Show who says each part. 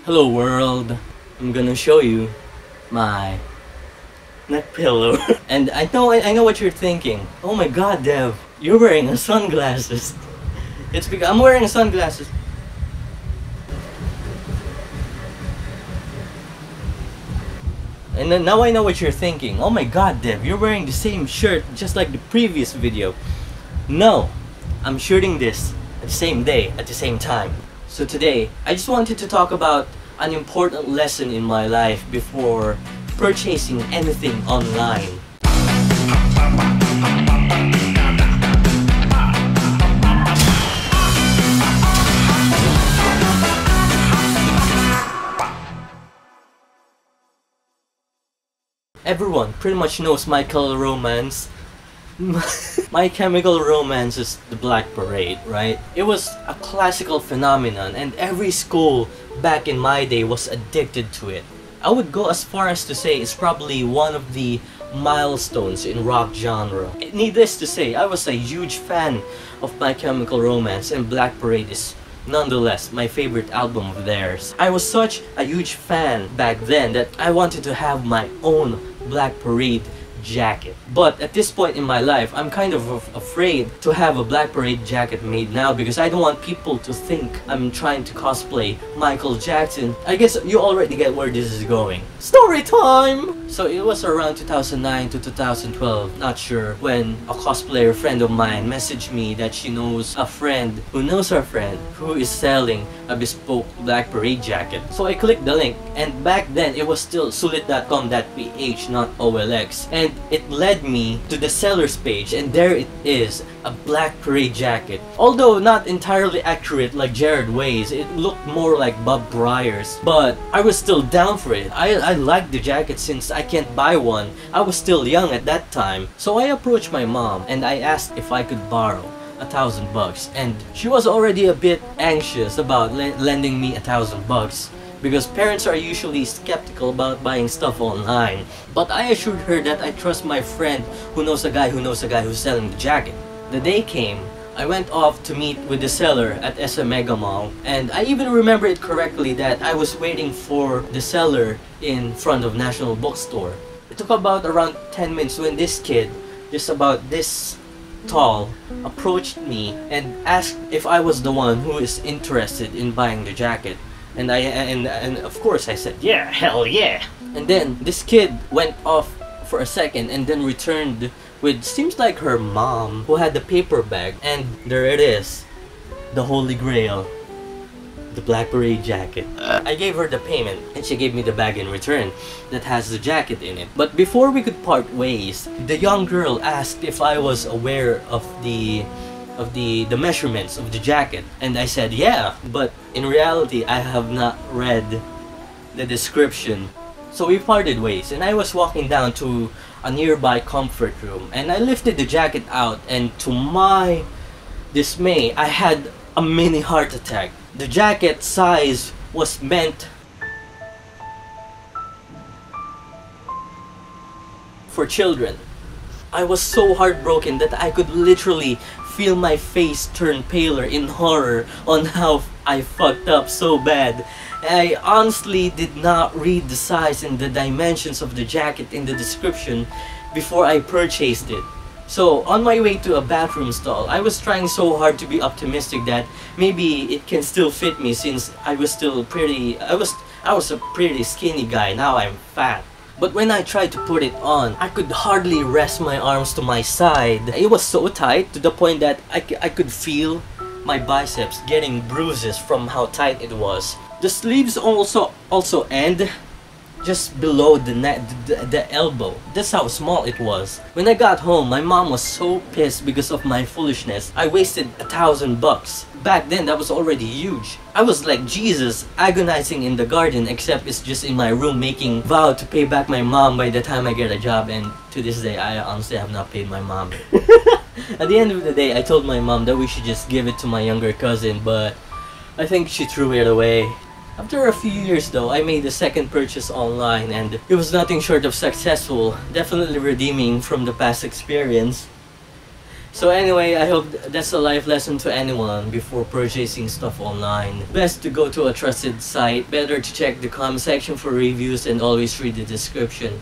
Speaker 1: Hello world, I'm gonna show you my neck pillow. And I know what you're thinking. Oh my god, Dev, you're wearing sunglasses. It's because I'm wearing sunglasses. And then now I know what you're thinking. Oh my god, Dev, you're wearing the same shirt just like the previous video. No, I'm shooting this at the same day, at the same time. So today, I just wanted to talk about an important lesson in my life before purchasing anything online. Everyone pretty much knows My Chemical Romance. My Chemical Romance is the Black Parade, right? It was a classical phenomenon and every school back in my day was addicted to it. I would go as far as to say it's probably one of the milestones in rock genre. Needless to say, I was a huge fan of My Chemical Romance, and Black Parade is nonetheless my favorite album of theirs. I was such a huge fan back then that I wanted to have my own Black Parade jacket. But at this point in my life, I'm kind of afraid to have a Black Parade jacket made now because I don't want people to think I'm trying to cosplay Michael Jackson. I guess you already get where this is going. Story time! So it was around 2009 to 2012, not sure, when a cosplayer friend of mine messaged me that she knows a friend who knows her friend who is selling a bespoke Black Parade jacket. So I clicked the link, and back then it was still sulit.com.ph, not OLX, and it led me to the seller's page, and there it is, a Black Parade jacket. Although not entirely accurate like Jared Way's, it looked more like Bob Breyer's, but I was still down for it. I liked the jacket since I can't buy one. I was still young at that time. So I approached my mom and I asked if I could borrow $1,000, and she was already a bit anxious about lending me $1,000 because parents are usually skeptical about buying stuff online. But I assured her that I trust my friend who knows a guy who's selling the jacket. The day came, I went off to meet with the seller at SM Mega Mall, and I even remember it correctly that I was waiting for the seller in front of National Bookstore. It took about around 10 minutes when this kid, just about this tall, approached me and asked if I was the one who is interested in buying the jacket. And of course I said, yeah, hell yeah. And then this kid went off for a second and then returned with, seems like her mom, who had the paper bag, and there it is, the holy grail, the Black Parade jacket. I gave her the payment and she gave me the bag in return that has the jacket in it. But before we could part ways, the young girl asked if I was aware of the measurements of the jacket, and I said yeah, but in reality I have not read the description. So we parted ways, and I was walking down to a nearby comfort room, and I lifted the jacket out, and to my dismay I had a mini heart attack. The jacket size was meant for children. I was so heartbroken that I could literally feel my face turn paler in horror on how I fucked up so bad. I honestly did not read the size and the dimensions of the jacket in the description before I purchased it. So on my way to a bathroom stall, I was trying so hard to be optimistic that maybe it can still fit me since I was still I was a pretty skinny guy. Now I'm fat. But when I tried to put it on, I could hardly rest my arms to my side. It was so tight to the point that I could feel my biceps getting bruises from how tight it was. The sleeves also end just below the elbow. That's how small it was. When I got home, my mom was so pissed because of my foolishness. I wasted $1,000. Back then, that was already huge. I was like Jesus, agonizing in the garden, except it's just in my room, making vow to pay back my mom by the time I get a job, and to this day, I honestly have not paid my mom. At the end of the day, I told my mom that we should just give it to my younger cousin, but I think she threw it away. After a few years though, I made a second purchase online, and it was nothing short of successful, definitely redeeming from the past experience. So anyway, I hope that's a life lesson to anyone before purchasing stuff online. Best to go to a trusted site, better to check the comment section for reviews, and always read the description.